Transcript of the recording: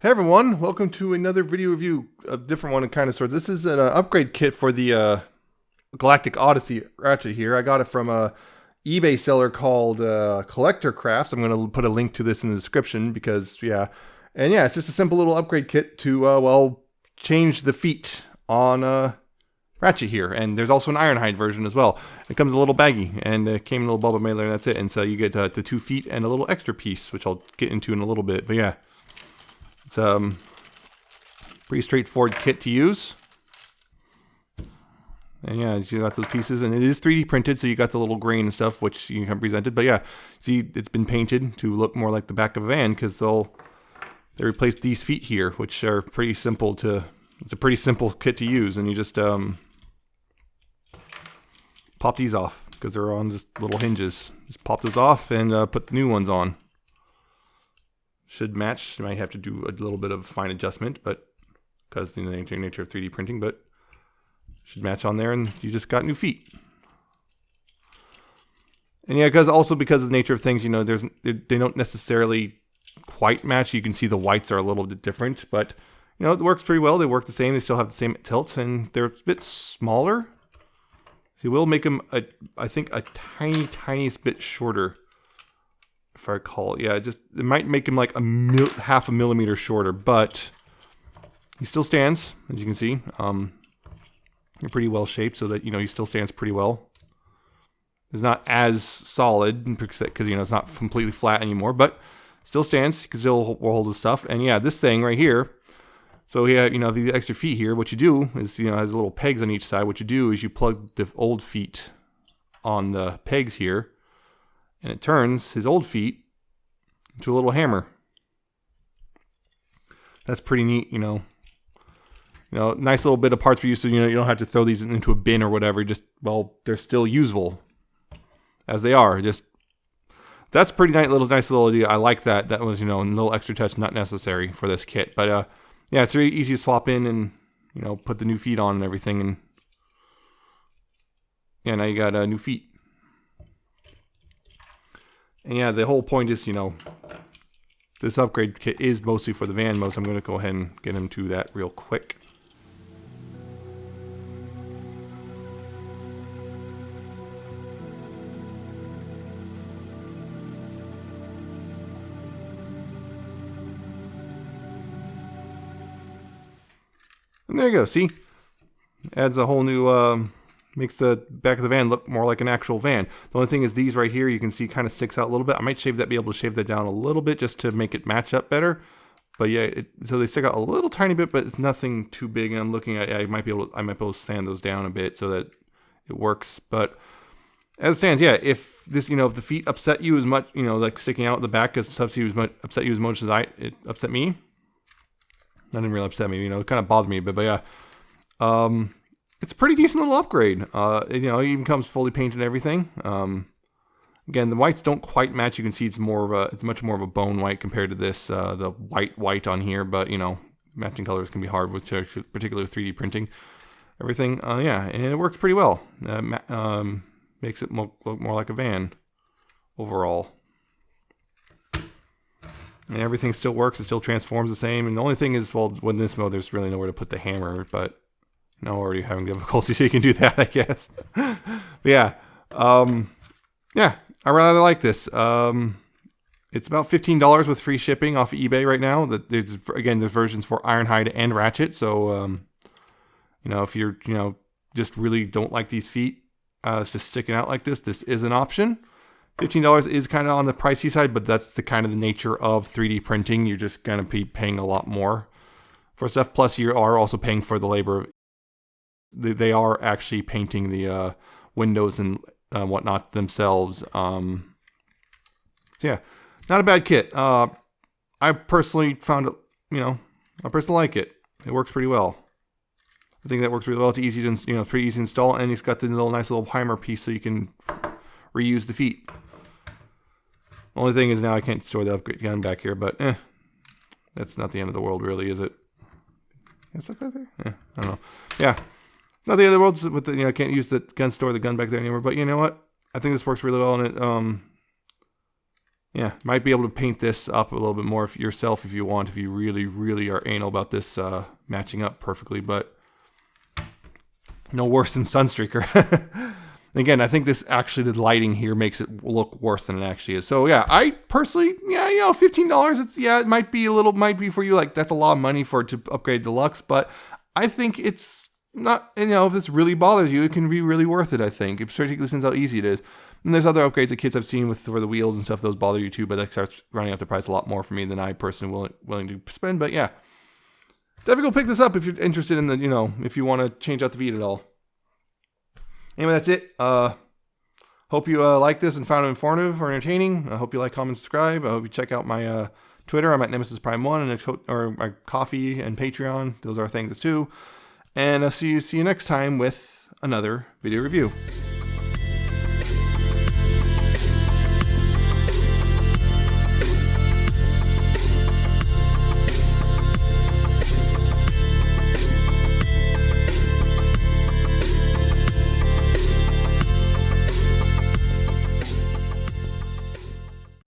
Hey everyone, welcome to another video review, a different one of kind of sorts. This is an upgrade kit for the Galactic Odyssey Ratchet here. I got it from a eBay seller called Collectorcrafts. I'm going to put a link to this in the description because, it's just a simple little upgrade kit to, change the feet on Ratchet here. And there's also an Ironhide version as well. It comes a little baggy, and it came in a little bubble mailer, and that's it. And so you get the 2 feet and a little extra piece, which I'll get into in a little bit. But yeah. It's a pretty straightforward kit to use. And yeah, you got those pieces, and it is 3D printed, so you got the little grain and stuff, which you have presented. But yeah, see, it's been painted to look more like the back of a van because they replaced these feet here, which are pretty simple to. It's a pretty simple kit to use, and you just pop these off because they're on just little hinges. Just pop those off and put the new ones on. Should match. You might have to do a little bit of fine adjustment, but because the nature of 3D printing, but should match on there, and you just got new feet. And yeah, because of the nature of things, they don't necessarily quite match. You can see the whites are a little bit different, but it works pretty well. They work the same. They still have the same tilts, and they're a bit smaller. So you will make them, I think, a tiniest bit shorter. If I recall, yeah, it might make him like half a millimeter shorter, but he still stands, as you can see. You're pretty well shaped, so that he still stands pretty well. It's not as solid because it's not completely flat anymore, but still stands. You can still hold his stuff. And yeah, this thing right here. So yeah, the extra feet here. What you do is has little pegs on each side. What you do is you plug the old feet on the pegs here. And it turns his old feet into a little hammer. That's pretty neat, nice little bit of parts for you, so you don't have to throw these into a bin or whatever. They're still usable as they are. That's pretty nice little idea. I like that. That was a little extra touch, not necessary for this kit, but yeah, it's very easy to swap in and put the new feet on and everything, and yeah, now you got new feet. And yeah, the whole point is, this upgrade kit is mostly for the van mode, so I'm going to go ahead and get into that real quick. And there you go, see? Adds a whole new, makes the back of the van look more like an actual van. The only thing is these right here, you can see kind of sticks out a little bit. I might be able to shave that down a little bit just to make it match up better. But yeah, so they stick out a little tiny bit, but it's nothing too big. And I'm looking at, I might be able to sand those down a bit so that it works. But as it stands, yeah, if this, if the feet upset you as much, like sticking out the back, because upset you as much as it upset me. That didn't really upset me, it kind of bothered me a bit, but yeah. It's a pretty decent little upgrade. It even comes fully painted and everything. Again, the whites don't quite match. You can see it's much more of a bone white compared to this, the white on here. But matching colors can be hard with particularly with 3D printing. Everything, and it works pretty well. Makes it look more like a van overall. And everything still works. It still transforms the same. And the only thing is, when this mode, there's really nowhere to put the hammer, but. No, already having difficulty, so you can do that, I guess. But yeah, I rather like this. It's about $15 with free shipping off of eBay right now. There's versions for Ironhide and Ratchet. So, if you're, just really don't like these feet, it's just sticking out like this. This is an option. $15 is kind of on the pricey side, but that's the kind of the nature of 3D printing. You're just gonna be paying a lot more for stuff. Plus, you are also paying for the labor. They are actually painting the windows and whatnot themselves. So yeah, not a bad kit. I personally found it, I personally like it. It works pretty well. I think that works really well. It's easy to, pretty easy to install, and it's got the nice little primer piece so you can reuse the feet. Only thing is now I can't store the upgrade gun back here, but that's not the end of the world, really, is it? It's like right there. I don't know. Yeah. Not the end of the world with the, I can't use the gun store, the gun back there anymore. But you know what? I think this works really well, and yeah, might be able to paint this up a little bit more yourself if you want, if you really, really are anal about this matching up perfectly, but no worse than Sunstreaker. Again, I think this actually, the lighting here makes it look worse than it actually is. So yeah, I personally, yeah, you know, $15, it's, yeah, it might be for you, like, that's a lot of money to upgrade Deluxe, but I think it's not, you know, if this really bothers you, it can be really worth it, I think, particularly since how easy it is. And there's other upgrades that kits I've seen for the wheels and stuff, those bother you too, but that starts running up the price a lot more for me than I personally willing to spend. But yeah, definitely go pick this up if you're interested in the, you know, if you want to change out the beat at all. Anyway, that's it. Hope you like this and found it informative or entertaining. I hope you like, comment, subscribe. I hope you check out my Twitter. I'm at Nemesis Prime 1, and or my Coffee and Patreon. Those are things too. And I'll see you next time with another video review.